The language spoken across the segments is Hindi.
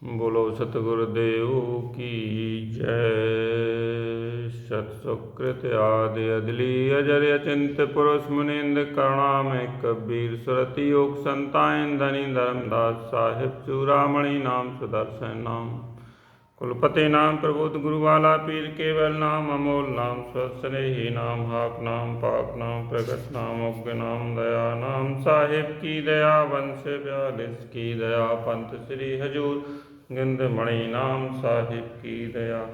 बोलो सतगुरुदेव की जय। सत्सुकृत आदि अदली अजर अचिंत पुरुष मुनिंद करुणामें कबीर सुरति योग संतान धनी धर्मदास साहिब चूड़ामणि नाम सुदर्शन नाम कुलपति नाम प्रबोध गुरुवाला पीर केवल नाम अमोल नाम स्वस्थ नाम हाक नाम पाक नाम प्रगट नाम उग्र नाम दया नाम साहिब की दया वंश ब्यालिस की दया पंत श्री हजूर गिंद मणि नाम साहिब की दया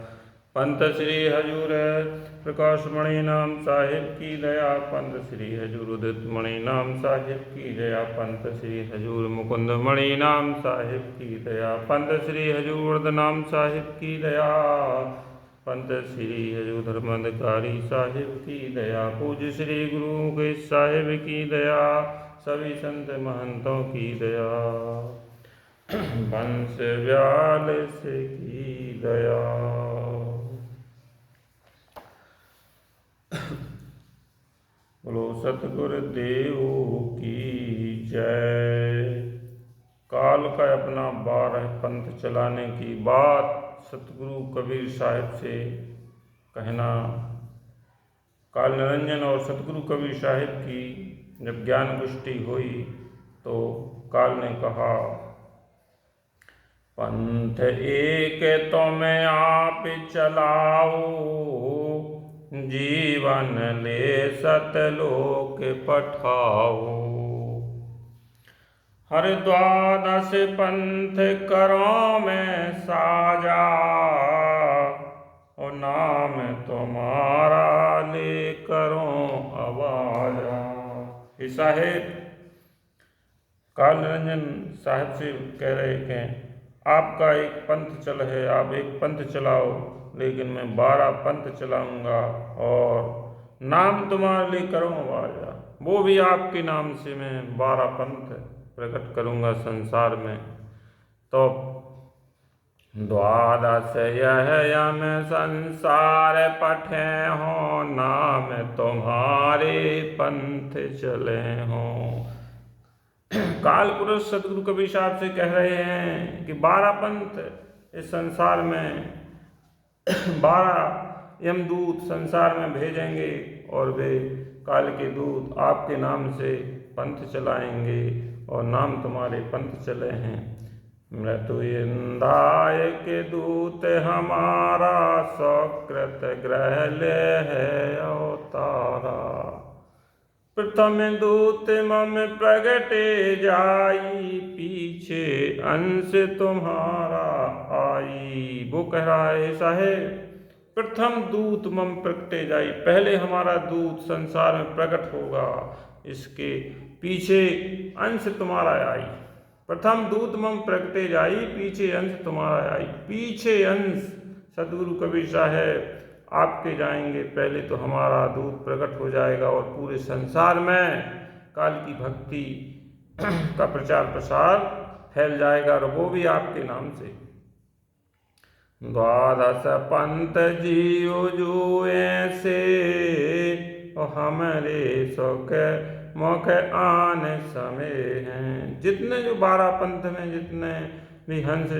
पंत श्री हजूर प्रकाश मणि नाम साहिब की दया पंत श्री हजूर उदित मणि नाम साहिब की दया पंत श्री हजूर मुकुंद मणि नाम साहिब की दया पंत श्री हजूर वर्द नाम साहिब की दया पंत श्री हजूर धर्माधिकारी साहिब की दया पूज्य श्री गुरु के साहिब की दया सभी संत महंतों की दया वंश व्यालिस की दया। बोलो सतगुरुदेव की जय। काल का अपना 12 पंथ चलाने की बात सतगुरु कबीर साहिब से कहना। काल निरंजन और सतगुरु कबीर साहिब की जब ज्ञान गोष्ठी हुई तो काल ने कहा, पंथ एक तो मैं आप चलाओ, जीवन ले सतलोक पठाओ। हर द्वादश पंथ करो मैं साजा, और नाम तुम्हारा ले करो आवाजा। हे साहेब, काल निरंजन साहिब से कह रहे कि आपका एक पंथ चल है, आप एक पंथ चलाओ, लेकिन मैं 12 पंथ चलाऊंगा और नाम तुम्हारे लिए करूँगा। वो भी आपके नाम से मैं 12 पंथ प्रकट करूँगा संसार में। तो द्वादश यह में संसार पठे हो, नाम तुम्हारे पंथ चले हों। काल पुरुष सतगुरु कबीर साहब से कह रहे हैं कि 12 पंथ इस संसार में 12 यमदूत संसार में भेजेंगे और वे काल के दूत आपके नाम से पंथ चलाएंगे और नाम तुम्हारे पंथ चले हैं। मृत्यु इंदाय के दूत हमारा, सकृत ग्रह ले है अवतारा। प्रथम दूत मम प्रगटे जाई, पीछे अंश तुम्हारा आई। वो कह रहा है साहेब, प्रथम दूत मम प्रगटे जाई, पहले हमारा दूत संसार में प्रकट होगा, इसके पीछे अंश तुम्हारा आई। प्रथम दूत मम प्रगटे जाई, पीछे अंश तुम्हारा आई। पीछे अंश सतगुरु कबीर साहब आपके जाएंगे, पहले तो हमारा दूत प्रकट हो जाएगा और पूरे संसार में काल की भक्ति का प्रचार प्रसार फैल जाएगा और वो भी आपके नाम से। द्वादश पंथ जियो जो ऐसे, हमरे सुख मुख आन समय हैं। जितने जो 12 पंथ में जितने भी हंस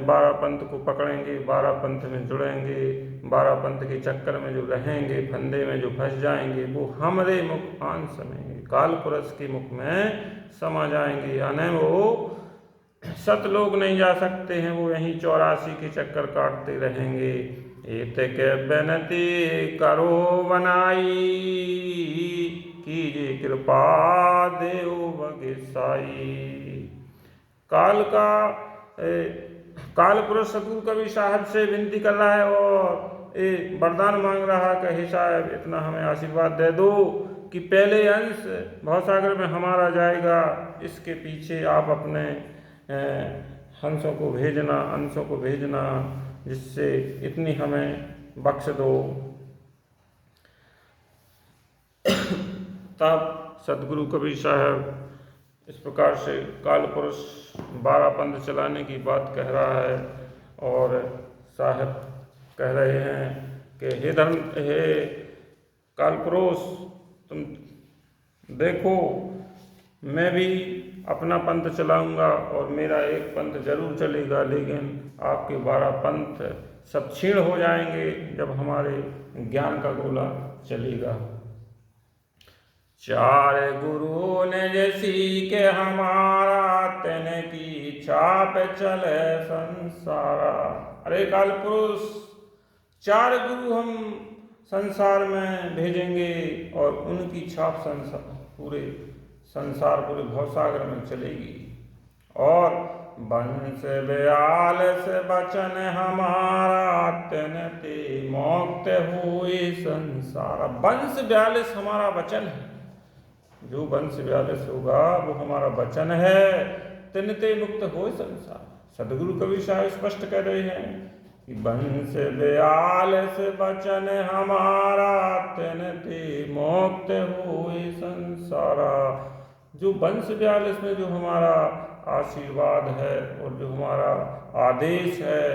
12 पंथ को पकड़ेंगे, 12 पंथ में जुड़ेंगे, 12 पंथ के चक्कर में जो रहेंगे, फंदे में जो फंस जाएंगे, वो हमरे मुख आन समेंगे, काल पुरुष के मुख में समा जाएंगे। यानी वो सतलोक नहीं जा सकते हैं, वो यहीं 84 के चक्कर काटते रहेंगे। एत के बेनती करो बनाई, कीजिए कृपा देव बगसाई। काल पुरुष सतगुरु कबीर साहब से विनती कर रहा है और वरदान मांग रहा है कि हे साहब, इतना हमें आशीर्वाद दे दो कि पहले अंश भवसागर में हमारा जाएगा, इसके पीछे आप अपने अंशों को भेजना, जिससे इतनी हमें बख्श दो। तब सतगुरु कबीर साहब इस प्रकार से काल पुरुष 12 पंथ चलाने की बात कह रहा है और साहब कह रहे हैं कि हे काल पुरुष, तुम देखो मैं भी अपना पंथ चलाऊंगा और मेरा एक पंथ जरूर चलेगा, लेकिन आपके 12 पंथ सब क्षीण हो जाएंगे जब हमारे ज्ञान का गोला चलेगा। 4 गुरु ने जैसी के हमारा, तेने की छाप चले संसारा। अरे काल पुरुष, 4 गुरु हम संसार में भेजेंगे और उनकी छाप पूरे संसार, पूरे भवसागर में चलेगी। और बंस ब्याल से बचन हमारा, तेने ते मोक्त हुए संसार। वंश 42 हमारा वचन है, जो वंश 42 होगा वो हमारा वचन है, तिनते मुक्त हो संसार। सदगुरु कवि साहब स्पष्ट कह रहे हैं कि वंश 42 वचन हमारा, तिनते मुक्त हुए संसारा। जो वंश 42 में जो हमारा आशीर्वाद है और जो हमारा आदेश है,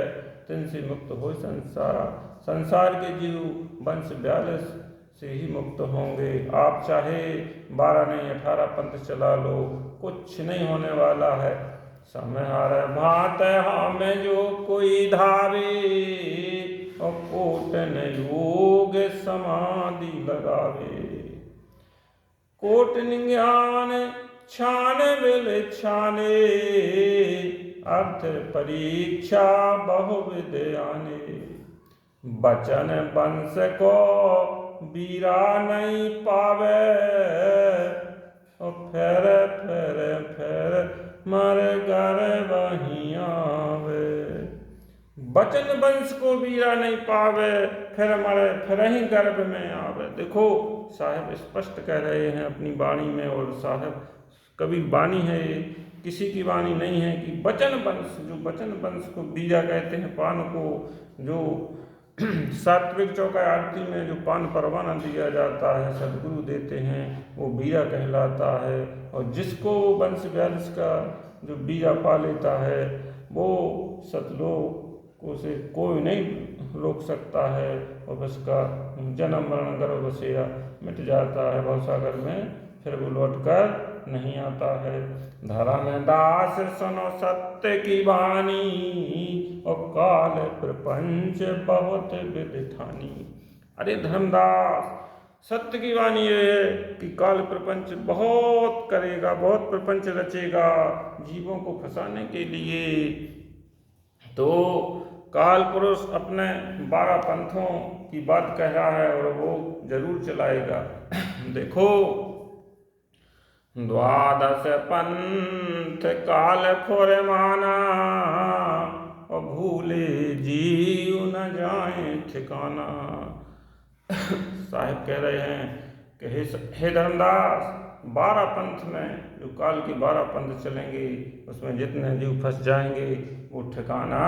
तिनसे मुक्त हो संसारा। संसार के जीव वंश 42 से ही मुक्त होंगे। आप चाहे 12 नहीं 18 पंथ चला लो, कुछ नहीं होने वाला है। समहार भात हमें जो कोई धावे, और कोटन योग समाधि लगावे। कोटन ज्ञान छान बिल छाने, अर्थ परीक्षा बहुविध आने। बचन वंश को बीरा नहीं पावे, और फेर मर घर वहीं आवे। बचन वंश को बीरा नहीं पावे, फिर मरे फिर ही गर्भ में आवे। देखो साहब स्पष्ट कह रहे हैं अपनी वाणी में, और साहब कभी वाणी है, किसी की वाणी नहीं है कि बचन वंश, जो बचन वंश को बीरा कहते हैं, पान को जो सात्विक चौका आरती में जो पान परवाना दिया जाता है, सदगुरु देते हैं, वो बीरा कहलाता है। और जिसको वंश 42 का जो बीरा पा लेता है, वो सतलोक को से कोई नहीं रोक सकता है, और उसका जन्म मरण गर्भ बसेरा मिट जाता है भवसागर में, फिर वो लौट कर नहीं आता है। धर्म दास सुनो सत्य की वाणी, और काल प्रपंच बहुत विदिठानी। अरे धर्मदास, सत्य की वाणी ये है कि काल प्रपंच बहुत करेगा, बहुत प्रपंच रचेगा जीवों को फंसाने के लिए। तो काल पुरुष अपने 12 पंथों की बात कह रहा है और वो जरूर चलाएगा। देखो 12 पंथ काल फुर माना, और भूले जीव न जाए ठिकाना। साहिब कह रहे हैं कि हे धर्मदास, 12 पंथ में जो काल के 12 पंथ चलेंगे, उसमें जितने जीव फंस जाएंगे वो ठिकाना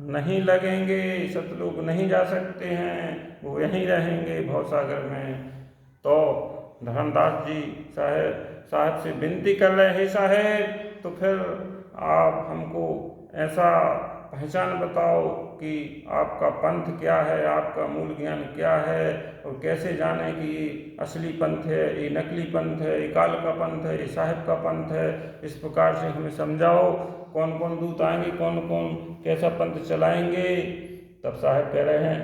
नहीं लगेंगे, सतलोक नहीं जा सकते हैं, वो यहीं रहेंगे भवसागर में। तो धर्मदास जी साहब से विनती कर रहे हैं, साहब तो फिर आप हमको ऐसा पहचान बताओ कि आपका पंथ क्या है, आपका मूल ज्ञान क्या है, और कैसे जाने कि ये असली पंथ है, ये नकली पंथ है, ये काल का पंथ है, ये साहिब का पंथ है। इस प्रकार से हमें समझाओ, कौन कौन दूत आएंगे, कौन कौन कैसा पंथ चलाएंगे। तब साहिब कह रहे हैं,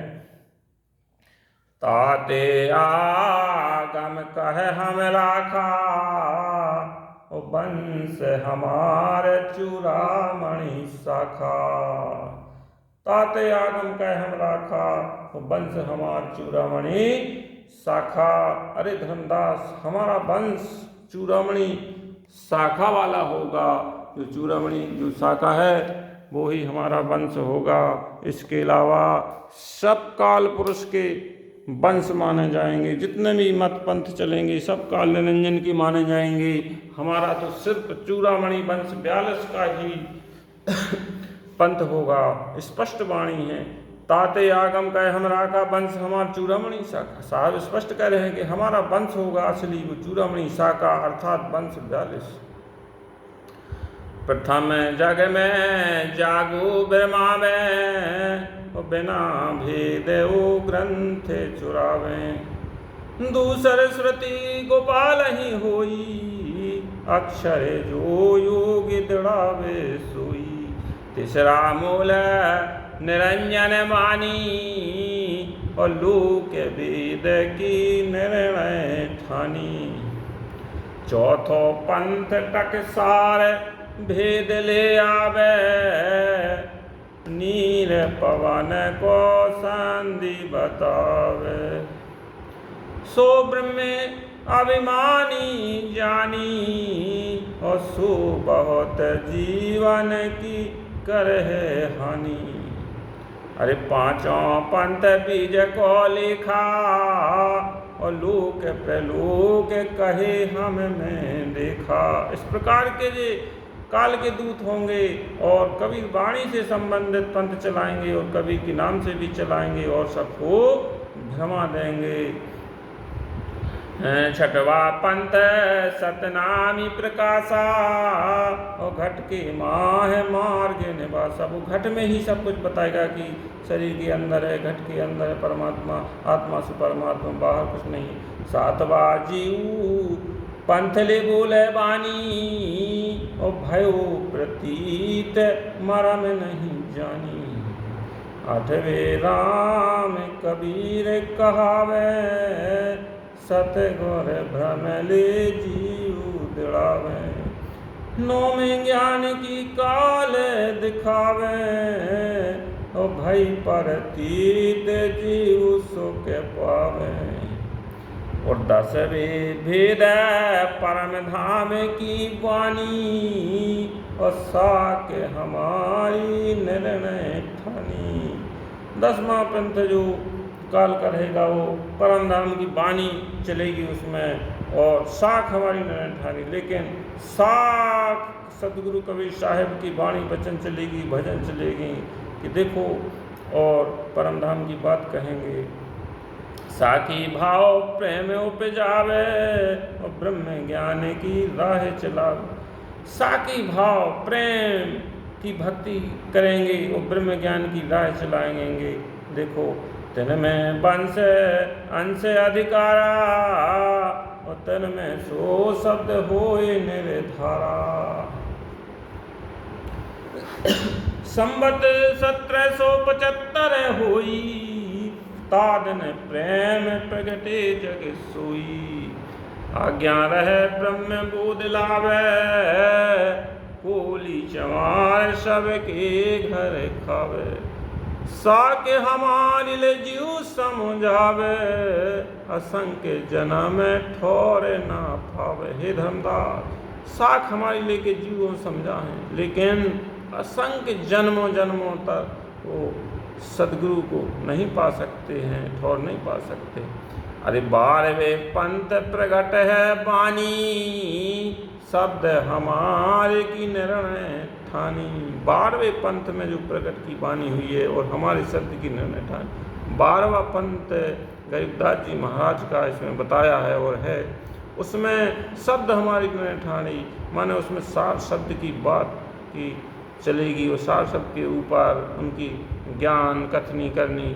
ताते आगम कहे हम राखा, ओ वंश हमारे चूड़ामणि शाखा। ताते आगम कहे हम राखा, ओ वंश हमार चूड़ामणि शाखा। अरे धर्मदास, हमारा वंश चूड़ामणि शाखा वाला होगा। जो चूड़ामणि जो शाखा है वो ही हमारा वंश होगा। इसके अलावा सब काल पुरुष के वंश माने जाएंगे, जितने भी मत पंथ चलेंगे सब काल निरंजन के माने जाएंगे। हमारा तो सिर्फ चूड़ामणि वंश 42 का ही पंथ होगा। स्पष्ट वाणी है, ताते आगम कहे हमरा का वंश हमार चूड़ामणि शाखा। साहब स्पष्ट कह रहे हैं कि हमारा वंश होगा असली वो चूड़ामणि शाखा, अर्थात वंश 42। प्रथम जग में जागो ब्रह्मा में, बिना भेद ओ ग्रंथ चुरावे। दूसर श्रुति गोपाल ही होई, अक्षर जो योग दृढ़ावे सोई। तीसरा मूल निरंजन वाणी और लोक वेद की निर्णय ठानी। चौथो पंथ टकसार भेद ले आवे नीर पवन को संधि बतावे। सो ब्रह्म अभिमानी जानी और सो बहुत जीवन की करहे हानि। अरे पांचों पंथ बीज को लिखा और लोक प्रलोक कहे हमें देखा। इस प्रकार के जे काल के दूत होंगे और कबीर वाणी से संबंधित पंथ चलाएंगे और कबीर के नाम से भी चलाएंगे और सबको भ्रमा देंगे। छठवा पंथ सतनामी प्रकाशा और घट के माह मार्ग निवासा। वो घट में ही सब कुछ बताएगा कि शरीर के अंदर है, घट के अंदर है परमात्मा, आत्मा से परमात्मा, बाहर कुछ नहीं। सातवा जीव पंथ ले बोले बानी और भयो प्रतीत मरम नहीं जानी। आठवें राम कबीर कहावे सतगुर भ्रम ले जीव दृढ़ावे। नौवें ज्ञान की काल दिखावे और भई परतीत जीव सुख पावे। और 10वें भेद परम धाम की वाणी और साक हमारी निर्णय ठानी। 10वां पंथ जो काल का रहेगा वो परम धाम की वाणी चलेगी उसमें और साख हमारी निर्णय ठानी। लेकिन साख सतगुरु कबीर साहिब की वाणी वचन चलेगी, भजन चलेगी कि देखो और परम धाम की बात कहेंगे। साकी भाव प्रेम उपजावे और ब्रह्म ज्ञान की राह चलावे। साकी भाव प्रेम की भक्ति करेंगे और ब्रह्म ज्ञान की राह चलाएंगे। देखो तन में वंश अंश अधिकारा और तन में सो शब्द होए निर्धारा। संवत 1775 होई तादन प्रेम प्रगटे जग सोई। आज्ञा रहे ब्रह्म बोध लावे कोली चमार सबके घर खावे। साके हमारी ले जीव समझावे असंख्य जन्म ठोर ना पावे। हे धर्मदास साख हमारी लेके जीवों समझा है लेकिन असंख्य जन्मों जन्मों तक वो सदगुरु को नहीं पा सकते हैं, ठौर नहीं पा सकते। अरे 12वें पंथ प्रगट है वाणी शब्द हमारे की निर्णय ठानी। 12वें पंथ में जो प्रकट की वाणी हुई है और हमारे शब्द की निर्णय ठानी। 12वां पंथ गरीबदास जी महाराज का इसमें बताया है और है उसमें शब्द हमारी निर्णय ठानी माने उसमें सार शब्द की बात की चलेगी और सार शब्द के ऊपर उनकी ज्ञान कथनी करनी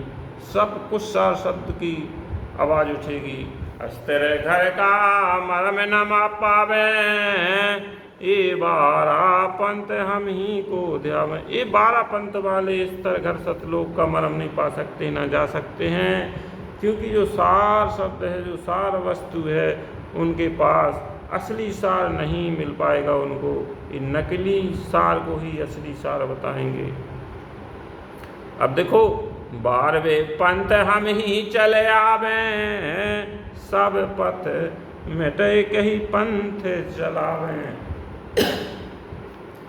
सब कुछ सार शब्द की आवाज़ उठेगी। अस्तर घर का मरम न माप पावे ये 12 पंथ हम ही को ध्यावे। ये 12 पंथ वाले स्तर घर सतलोक का मरम नहीं पा सकते, ना जा सकते हैं क्योंकि जो सार शब्द है, जो सार वस्तु है उनके पास असली सार नहीं मिल पाएगा उनको। ये नकली सार को ही असली सार बताएंगे। अब देखो 12वें पंथ हम ही चले आवे सब पथ मिटे कही पंथ चलावे।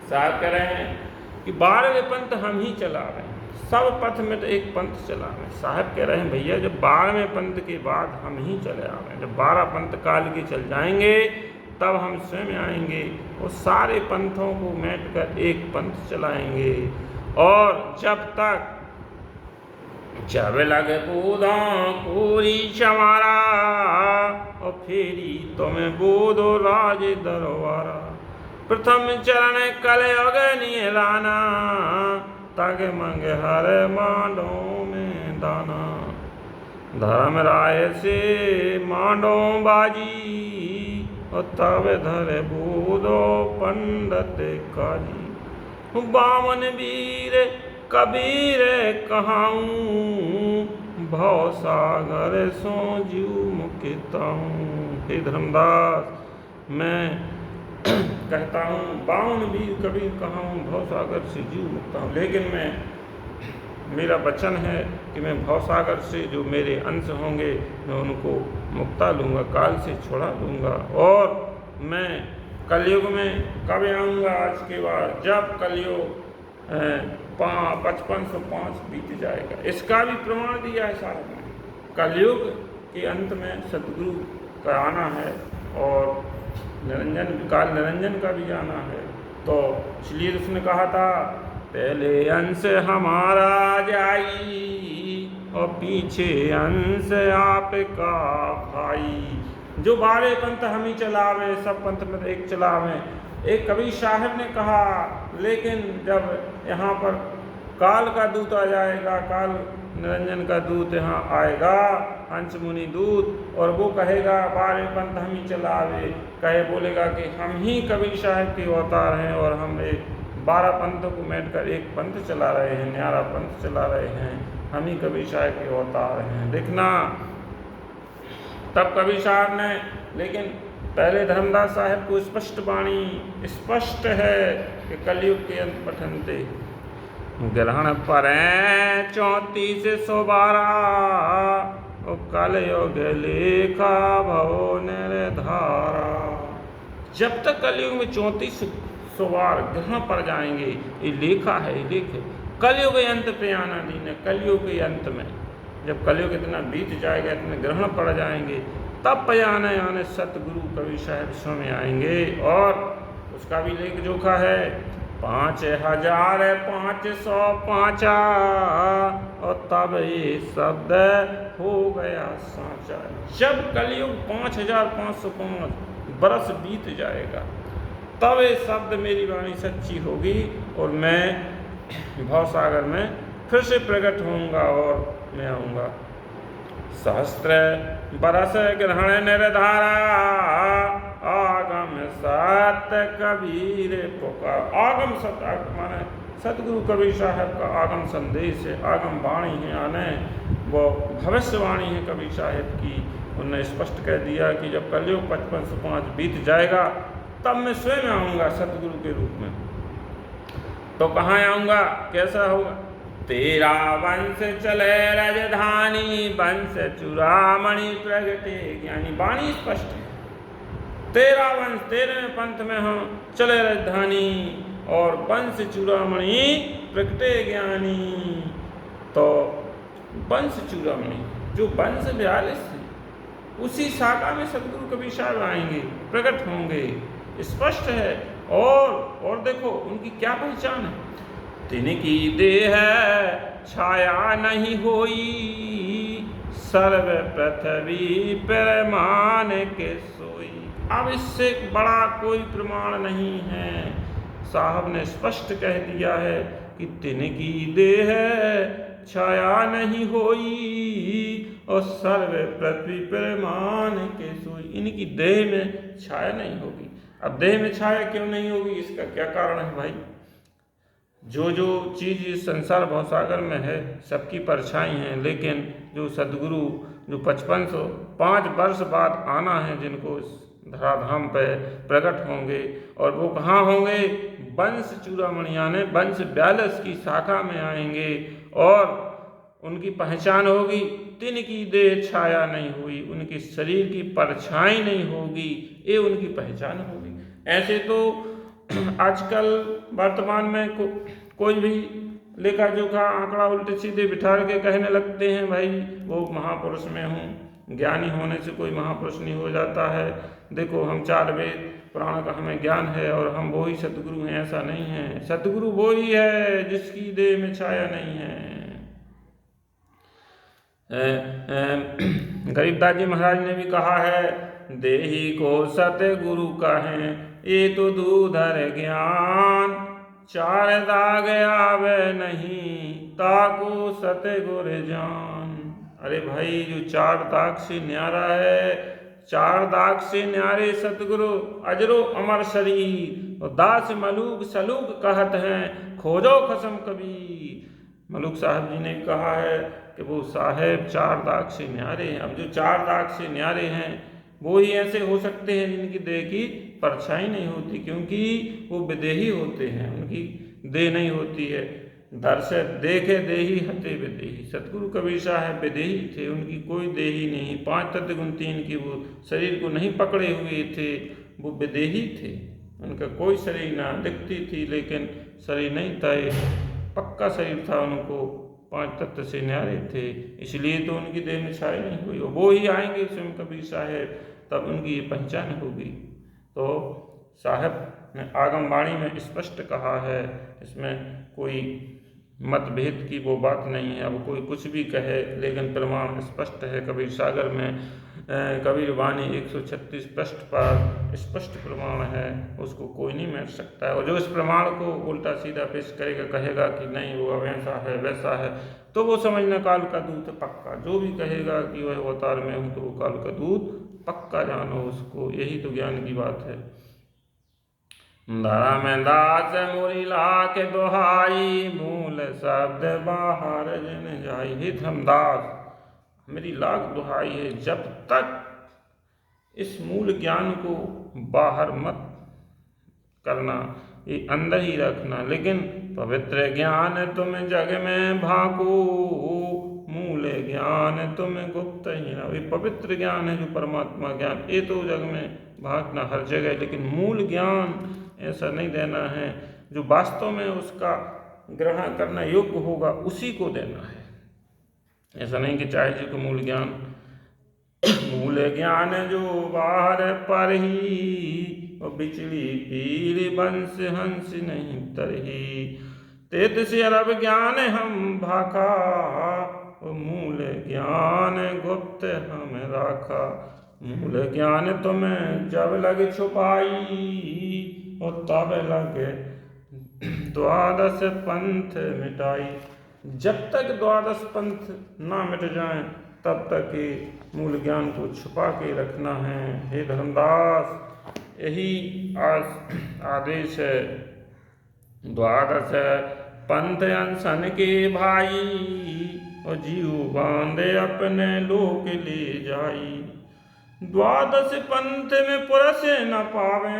साहब कह रहे हैं कि 12वें पंथ हम ही चलावे सब पथ में तो एक पंथ चलावे। साहब कह रहे हैं भैया जब 12वें पंथ के बाद हम ही चले आवे, जब 12 पंथ काल के चल जाएंगे तब हम स्वयं आएंगे और सारे पंथों को मेट कर एक पंथ चलाएंगे। और जब तक जब लग बूदा पूरी चमारा और फेरी तुम्हें बोधो राज दरबारा। प्रथम चरण कल अगनी लाना तग मंग हर मांडों में दाना। धर्म राय से मांडों बाजी और तब धर बूदो पंडित काजी। बामन वीर कबीर कहाऊं, भव सागर सो जीव मुक्ताऊं। हे धर्मदास, मैं कहता हूँ बावन वीर कबीर कहाऊं, भव सागर से जीव मुक्ता हूँ। लेकिन मेरा वचन है कि मैं भवसागर से जो मेरे अंश होंगे मैं उनको मुक्ता लूँगा, काल से छुड़ा लूँगा। और मैं कलयुग में कब आऊँगा? आज के बाद जब कलयुग 5505 बीत जाएगा। इसका भी प्रमाण दिया है साहब ने। कलयुग के अंत में सतगुरु का आना है और काल निरंजन का भी आना है। तो इसलिए उसने कहा था पहले अंश हमारा जाई और पीछे अंश आपका भाई। जो 12 पंथ हम ही चलावे, सब पंथ में एक चलावे। एक कबीर साहब ने कहा, लेकिन जब यहाँ पर काल का दूत आ जाएगा, काल निरंजन का दूत यहाँ आएगा, अंश मुनि दूत, और वो कहेगा 12 पंथ हम ही चलावे, बोलेगा कि हम ही कबीर साहब के अवतार हैं और हम 12 पंथों को मेट कर एक पंथ चला रहे हैं, न्यारा पंथ चला रहे हैं, हम ही कबीर साहब के अवतार हैं। देखना तब कबीर साहब ने, लेकिन पहले धर्मदास साहब को स्पष्ट वाणी स्पष्ट है कि कलयुग के अंत पठनते ग्रहण पर 3412 कलयुग लेखा भव निर्धारा। जब तक कलयुग में 3400 ग्रहण पर जाएंगे, ये लेखा है, ये लेख है। कलयुग के अंत पे आना नहीं है। कलयुग के अंत में जब कलयुग इतना बीत जाएगा, इतने ग्रहण पड़ जाएंगे, तब पे आने सतगुरु कबीर साहब स्वयं आएंगे। और उसका भी लेख जोखा है 5505 और तब ये शब्द हो गया साचा। जब कलयुग 5505 बरस बीत जाएगा, तब ये शब्द मेरी वाणी सच्ची होगी और मैं भवसागर में फिर से प्रकट होऊंगा और मैं आऊँगा। सहस्त्र बरस ग्रहण निर्धारा, आगम सत्य कबीर पुकार। आगम सत्य माने सतगुरु कबीर साहब का आगम संदेश है, आगम वाणी है, आने वो भविष्यवाणी है कबीर साहब की। उन्होंने स्पष्ट कह दिया कि जब कलयुग 5505 बीत जाएगा, तब मैं स्वयं आऊँगा सतगुरु के रूप में। तो कहाँ आऊँगा, कैसा होगा? तेरा वंश चले राजधानी, वंश चूड़ामणि प्रगटे ज्ञानी। वाणी स्पष्ट है, तेरा वंश, तेरे पंथ में हम चले राजधानी और वंश चूड़ामणि प्रगटे ज्ञानी। तो वंश चूड़ामणि जो वंश 42 है, उसी शाखा में सतगुरु कबीर साहब आएंगे, प्रकट होंगे, स्पष्ट है। और देखो उनकी क्या पहचान है? तिनकी देह छाया नहीं होई, सर्व पृथ्वी पर मान के सोई। अब इससे बड़ा कोई प्रमाण नहीं है। साहब ने स्पष्ट कह दिया है कि तिनकी देह छाया नहीं होई और सर्व पृथ्वी पर मान के सोई। इनकी देह में छाया नहीं होगी। अब देह में छाया क्यों नहीं होगी, इसका क्या कारण है भाई? जो जो चीज़ इस संसार भवसागर में है, सबकी परछाई हैं, लेकिन जो सदगुरु जो 5505 वर्ष बाद आना है, जिनको इस धराधाम पे प्रकट होंगे, और वो कहाँ होंगे? वंश चूड़ामणि यानी वंश 42 की शाखा में आएंगे और उनकी पहचान होगी, तिनकी देह छाया नहीं हुई, उनके शरीर की परछाई नहीं होगी, ये उनकी पहचान होगी। ऐसे तो आजकल वर्तमान में कोई भी लेखा जोखा आंकड़ा उल्टे सीधे बिठा के कहने लगते हैं भाई वो महापुरुष में हूँ, ज्ञानी होने से कोई महापुरुष नहीं हो जाता है। देखो हम 4 वेद पुराण का हमें ज्ञान है और हम वो ही सतगुरु हैं, ऐसा नहीं है। सतगुरु वो ही है जिसकी देह में छाया नहीं है। गरीबदास जी महाराज ने भी कहा है, देही को सतगुरु कहें ये तो दूधर ज्ञान, 4 दाग आवे नहीं ताको सतगुर जान। अरे भाई जो 4 दाग से न्यारा है, चार दाग से न्यारे सतगुरु अजरो अमर शरीर, और दास मलूक सलूक कहत हैं खोजो खसम कबीर। मलूक साहब जी ने कहा है कि वो साहेब चार दाग से न्यारे हैं। अब जो चार दाग से न्यारे हैं वो ही ऐसे हो सकते हैं जिनकी देह की परछाई नहीं होती, क्योंकि वो विदेही होते हैं, उनकी देह नहीं होती है। दर्श देखे देही हते विदेही। सतगुरु कबीर साहब विदेही थे, उनकी कोई देही नहीं, 5 तत्व गुण 3 की वो शरीर को नहीं पकड़े हुए थे, वो विदेही थे। उनका कोई शरीर ना दिखती थी, लेकिन शरीर नहीं था, पक्का शरीर था, उनको 5 तत्व से न्यारे थे, इसलिए तो उनकी देह में छाई नहीं हुई। वो ही आएंगे स्वयं कबीर साहेब, तब उनकी ये पहचान होगी। तो साहब ने आगमवाणी में स्पष्ट कहा है, इसमें कोई मतभेद की वो बात नहीं है। अब कोई कुछ भी कहे, लेकिन प्रमाण स्पष्ट है। कबीर सागर में कबीर वाणी 136 पृष्ठ पर स्पष्ट प्रमाण है, उसको कोई नहीं मिट सकता है। और जो इस प्रमाण को उल्टा सीधा पेश करेगा, कहेगा कि नहीं वो वैसा है वैसा है, तो वो समझना काल का दूत पक्का। जो भी कहेगा कि वह अवतार में हूँ, तो वो काल का दूत पक्का जानो उसको, यही तो ज्ञान की बात है। धरा में दास मोरी ला के दोहाई, मूल शब्द बाहर जन जाई। हे धर्मदास, मेरी लाख दुहाई है, जब तक इस मूल ज्ञान को बाहर मत करना, ये अंदर ही रखना। लेकिन पवित्र ज्ञान तुम जग में भाको, मूल ज्ञान तुम गुप्त ही ना। ये पवित्र ज्ञान है जो परमात्मा ज्ञान, ये तो जग में भागना हर जगह, लेकिन मूल ज्ञान ऐसा नहीं देना है। जो वास्तव में उसका ग्रहण करना योग्य होगा उसी को देना है। ऐसा नहीं कि चाहे जी को मूल ज्ञान मूल ज्ञान जो बाहर पर ही, और बिचड़ी पीर बंस हंस नहीं तरही। तेत से अरब ज्ञान हम भाखा, मूल ज्ञान गुप्त हम राखा। मूल ज्ञान तुम्हें जब लग छुपाई, और तब लगे द्वादश पंथ मिटाई। जब तक द्वादश पंथ ना मिट जाएं, तब तक ही मूल ज्ञान को छुपा के रखना है। हे धर्मदास, यही आदेश है। द्वादश पंथ अनशन के भाई, और जीव बांधे अपने लोक ले जाई। द्वादश पंथ में पुरुष न पावे,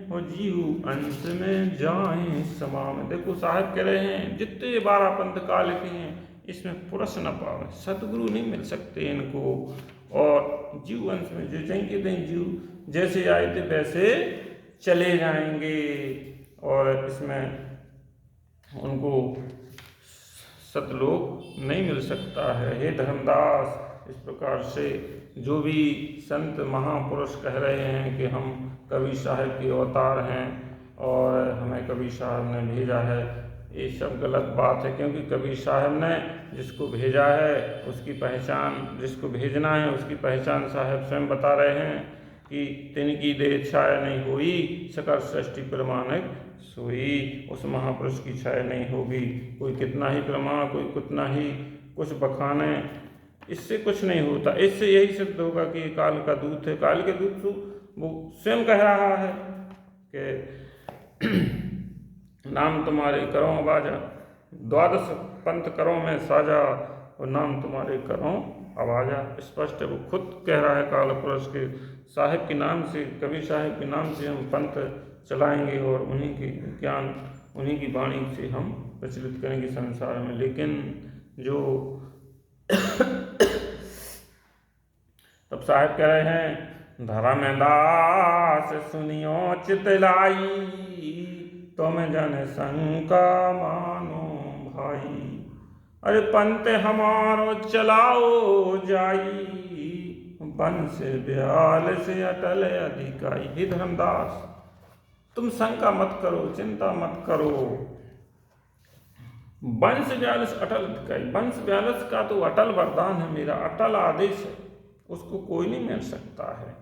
और जीव अंश में जाए समावे। देखो साहब कह रहे हैं जितने 12 पंथ काल के हैं, इसमें पुरुष न पावे, सतगुरु नहीं मिल सकते इनको। और जीव अंश में जो जाएंगे तो जीव जैसे आए थे वैसे चले जाएंगे, और इसमें उनको सतलोक नहीं मिल सकता है। हे धर्मदास, इस प्रकार से जो भी संत महापुरुष कह रहे हैं कि हम कबीर साहब के अवतार हैं और हमें कबीर साहब ने भेजा है, ये सब गलत बात है। क्योंकि कबीर साहब ने जिसको भेजा है उसकी पहचान, जिसको भेजना है उसकी पहचान साहब स्वयं बता रहे हैं कि तिनकी देह छाया नहीं हुई, सकल सृष्टि प्रमाणिक सोई। उस महापुरुष की छाया नहीं होगी। कोई कितना ही प्रमाण, कोई कितना ही कुछ बखाने, इससे कुछ नहीं होता। इससे यही सिद्ध होगा कि काल का दूत है। काल के दूत तो वो स्वयं कह रहा है कि नाम तुम्हारे करो आवाजा, द्वादश पंथ करो में साजा, और नाम तुम्हारे करो आवाजा। स्पष्ट है, वो खुद कह रहा है काल पुरुष के साहिब के नाम से, कबीर साहिब के नाम से हम पंथ चलाएंगे, और उन्हीं के ज्ञान, उन्हीं की वाणी से हम प्रचलित करेंगे संसार में। लेकिन जो तब साहब कह रहे हैं, धर्म दास सुनियो चितलाई, तुम जन शंका मानो भाई। अरे पंथ हमारो चलाओ जाई, वंश ब्याल से अटल अधिकाई। हे धर्मदास, तुम शंका मत करो, चिंता मत करो। वंश ब्यालस अटल अधिकाई। वंश ब्यालस का तो अटल वरदान है, मेरा अटल आदेश है, उसको कोई नहीं मिल सकता है।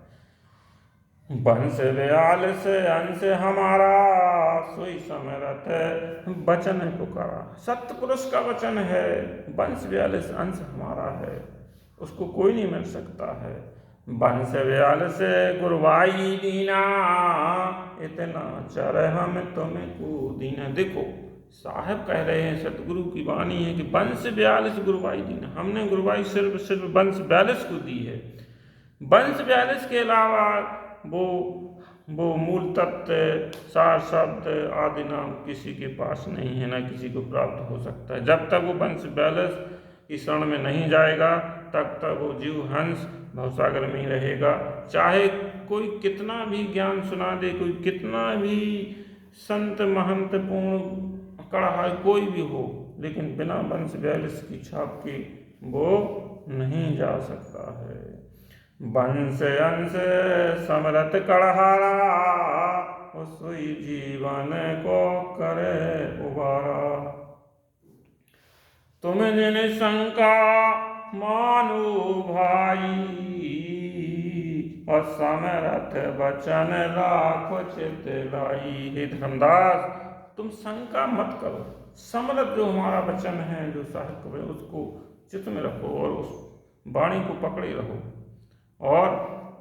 वंश ब्यालस अंश हमारा, सोई समरथ वचन पुकारा। सत्य पुरुष का वचन है, वंश ब्यालस अंश हमारा है, उसको कोई नहीं मिल सकता है। बंस ब्याल से गुरवाई दीना, इतना चर हम तुम्हें को दीना। देखो साहब कह रहे हैं, सतगुरु की वाणी है कि बंस ब्यालिस गुरवाई दीना, हमने गुरवाई सिर्फ बंस ब्यालिस को दी है। बंस ब्यालिस के अलावा वो मूल तत्व सार शब्द आदि नाम किसी के पास नहीं है, ना किसी को प्राप्त हो सकता है। जब तक वो बंस ब्यालिस की शरण में नहीं जाएगा तब तक वो जीव हंस भवसागर में ही रहेगा। चाहे कोई कितना भी ज्ञान सुना दे, कोई कितना भी संत महंत पूर्ण कड़हा कोई भी हो, लेकिन बिना बंस ब्यालिस की छाप के वो नहीं जा सकता है। बंस अंश समरथ कड़हारा, उसई जीवन को करे उबारा। तुम जिन शंका मानो भाई, और समरथ बचन लाखो चित लाई। हे धर्मदास तुम शंका मत करो, समरथ जो हमारा वचन है, जो साहित्य उसको चित्त में रखो और उस वाणी को पकड़े रहो। और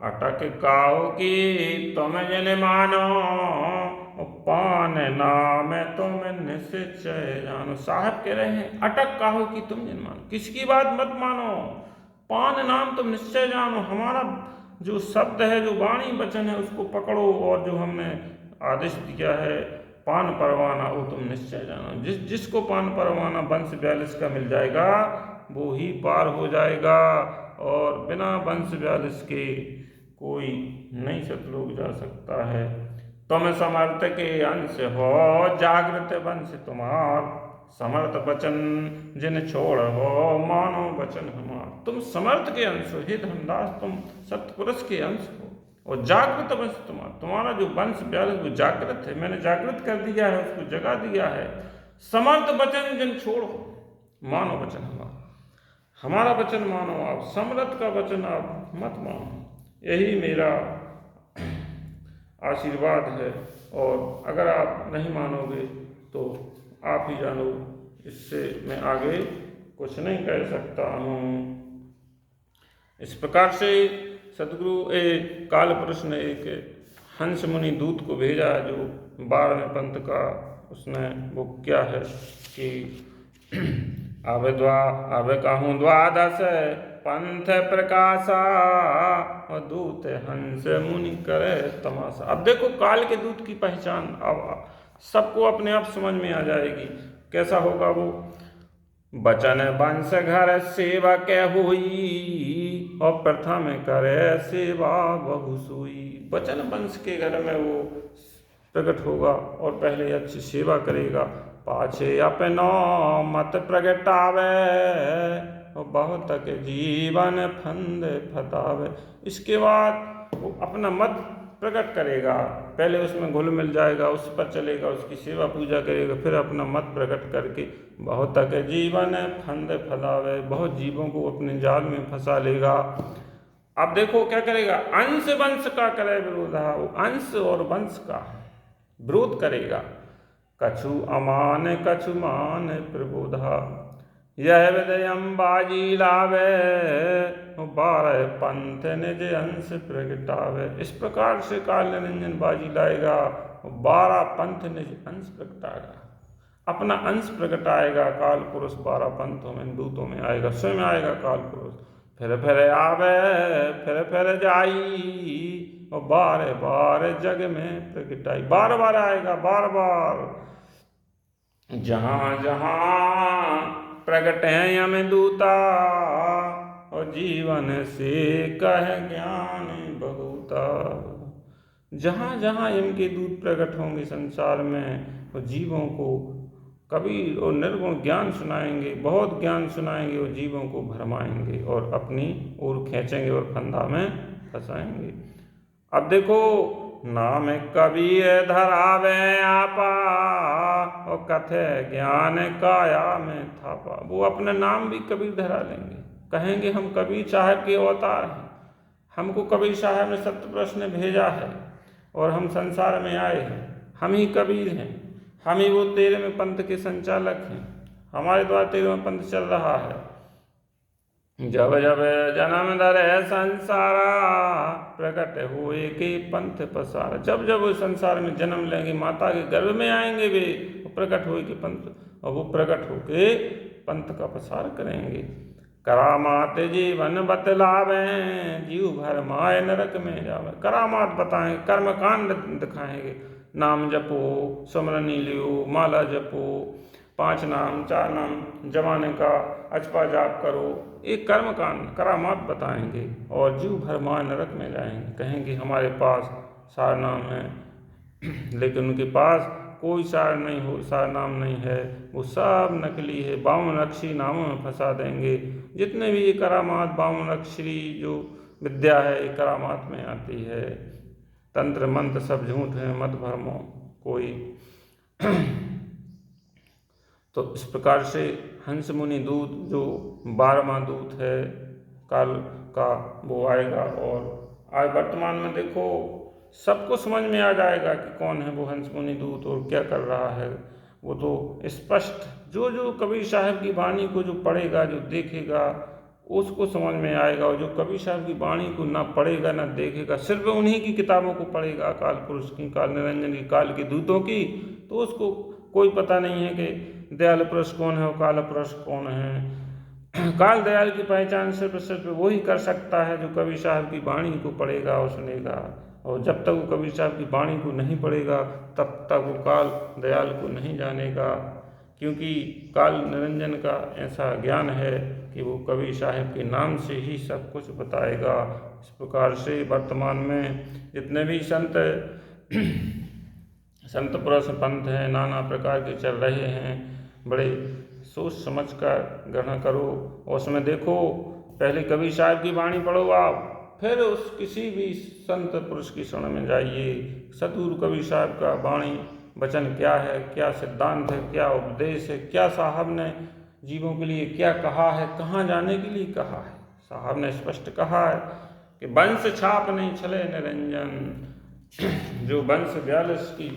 अटक काहो की तुम जिन मानो, पान नाम तुम निश्चय जानो। साहब कह रहे हैं अटक काहो की तुम जिन मानो, किसकी बात मत मानो, पान नाम तुम निश्चय जानो। हमारा जो शब्द है, जो वाणी वचन है, उसको पकड़ो और जो हमने आदेश दिया है पान परवाना वो तुम निश्चय जानो। जिसको पान परवाना बंस ब्यालिस का मिल जाएगा वो ही पार हो जाएगा, और बिना बंस ब्यालिस के कोई नहीं सतलोक जा सकता है। तुम समर्थ के अंश हो, जागृत वंश तुम्हार, समर्थ वचन जिन छोड़ हो, मानो वचन हमार। तुम समर्थ के अंश हो हे धर्मदास, तुम सत्पुरुष के अंश हो, और जागृत वंश तुम्हारा जो वंश ब्यालिस वो जागृत है, मैंने जागृत कर दिया है, उसको जगा दिया है। समर्थ वचन जिन छोड़ हो, मानो वचन हमारा, हमारा वचन मानो आप, समर्थ का वचन आप मत मानो। यही मेरा आशीर्वाद है, और अगर आप नहीं मानोगे तो आप ही जानो, इससे मैं आगे कुछ नहीं कह सकता हूँ। इस प्रकार से सदगुरु काल पुरुष ने एक हंस मुनि दूत को भेजा, जो 12वें पंथ का उसने वो क्या है कि अब कहूँ द्वादश पंथ प्रकाशा, और दूत हंस मुनि करे तमाशा। अब देखो काल के दूत की पहचान अब सबको अपने आप समझ में आ जाएगी। कैसा होगा वो, बचन वंश घर सेवा कै हुई, और प्रथम करे सेवा बहु सुई। बचन वंश के घर में वो प्रकट होगा और पहले अच्छी सेवा करेगा, पाछे अपनो मत प्रगटावे, बहुत के जीवन फंद फतावे। इसके बाद वो अपना मत प्रकट करेगा, पहले उसमें घुल मिल जाएगा, उस पर चलेगा, उसकी सेवा पूजा करेगा, फिर अपना मत प्रकट करके बहुत के जीवन फंद फतावे, बहुत जीवों को अपने जाल में फंसा लेगा। अब देखो क्या करेगा, अंश वंश का करे विरोधा, वो अंश और वंश का विरोध करेगा। कछु अमान कछु मान प्रबोधा, यह विदयम बाजी लावे, 12 पंथ निज अंश प्रगटावे। इस प्रकार से काल निरंजन बाजी लाएगा, 12 पंथ निज अंश प्रगटाएगा, अपना अंश प्रगटाएगा। काल पुरुष 12 पंथों में दूतों में आएगा, स्वयं आएगा काल पुरुष। फिर आवे फिर जाई, और 12 जग में प्रगटाई। बार आएगा, बार जहाँ जहाँ प्रगट है यम दूता, और जीवन से कह ज्ञान बहुता। जहाँ जहाँ यम के दूत प्रकट होंगे संसार में, और जीवों को कभी और निर्गुण ज्ञान सुनाएंगे, बहुत ज्ञान सुनाएंगे, और जीवों को भरमाएंगे और अपनी ओर खींचेंगे और फंदा में फंसाएंगे। अब देखो, नाम कबीर धरावे आपा, और कथे ज्ञान काया में थापा। वो अपना नाम भी कबीर धरा लेंगे, कहेंगे हम कबीर साहब के अवतार हैं, हमको कबीर साहब ने सत्यपुरुष ने भेजा है और हम संसार में आए हैं, हम ही कबीर हैं, हम ही वो 13वें पंथ के संचालक हैं, हमारे द्वारा 13वां पंथ चल रहा है। जब जब जन्म धर संसारा, प्रकट हुए के पंथ पसारा। जब जब वो संसार में जन्म लेंगे, माता के गर्भ में आएंगे वे, प्रकट हुए के पंथ, और वो प्रकट होके पंथ का प्रसार करेंगे। करामात जीवन बतलावें, जीव भर माए नरक में जावे। करामात बताएंगे, कर्म कांड दिखाएंगे। नाम जपो, सुमरनी लियो, माला जपो, 5 नाम 4 नाम जमाने का अचपा जाप करो, एक कर्म कांड करामात बताएंगे। और जीव भर माए नरक में जाएंगे, कहेंगे हमारे पास सार नाम है, लेकिन उनके पास कोई सार नहीं हो, सार नाम नहीं है, वो सब नकली है। 52 अक्षरी नामों में फंसा देंगे। जितने भी ये करामात 52 अक्षरी जो विद्या है, ये करामात में आती है। तंत्र मंत्र सब झूठ है, मत भरमो कोई। तो इस प्रकार से हंस मुनि दूत जो 12वां दूत है काल का, वो आएगा। और आज वर्तमान में देखो सबको समझ में आ जाएगा कि कौन है वो हंस मुनि दूत और क्या कर रहा है। वो तो स्पष्ट जो जो कबीर साहब की वाणी को जो पढ़ेगा, जो देखेगा, उसको समझ में आएगा। और जो कबीर साहब की वाणी को ना पढ़ेगा ना देखेगा, सिर्फ उन्हीं की किताबों को पढ़ेगा, काल पुरुष की, काल निरंजन की, काल के दूतों की, तो उसको कोई पता नहीं है कि दयाल पुरुष कौन है और काल पुरुष कौन है। काल दयाल की पहचान सिर्फ वही कर सकता है जो कबीर साहब की वाणी को पढ़ेगा और सुनेगा। और जब तक वो कबीर साहब की वाणी को नहीं पढ़ेगा, तब तक वो काल दयाल को नहीं जानेगा। क्योंकि काल निरंजन का ऐसा ज्ञान है कि वो कबीर साहब के नाम से ही सब कुछ बताएगा। इस प्रकार से वर्तमान में जितने भी संत पुरुष पंथ हैं, नाना प्रकार के चल रहे हैं, बड़े सोच समझ कर ग्रहण करो। और उसमें देखो, पहले कबीर साहब की वाणी पढ़ो आप, फिर उस किसी भी संत पुरुष की शरण में जाइए। सतगुरु कबीर साहब का वाणी वचन क्या है, क्या सिद्धांत है, क्या उपदेश है, क्या साहब ने जीवों के लिए क्या कहा है, कहाँ जाने के लिए कहा है। साहब ने स्पष्ट कहा है कि वंश छाप नहीं छले निरंजन। जो वंश 42 की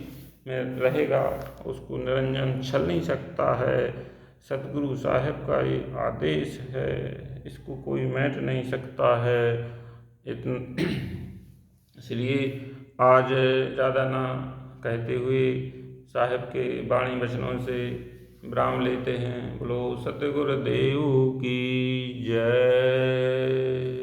में रहेगा उसको निरंजन छल नहीं सकता है। सतगुरु साहब का ये आदेश है, इसको कोई मैट नहीं सकता है। इसलिए आज ज़्यादा ना कहते हुए साहब के वाणी वचनों से विराम लेते हैं। बोलो सतगुरुदेव की जय।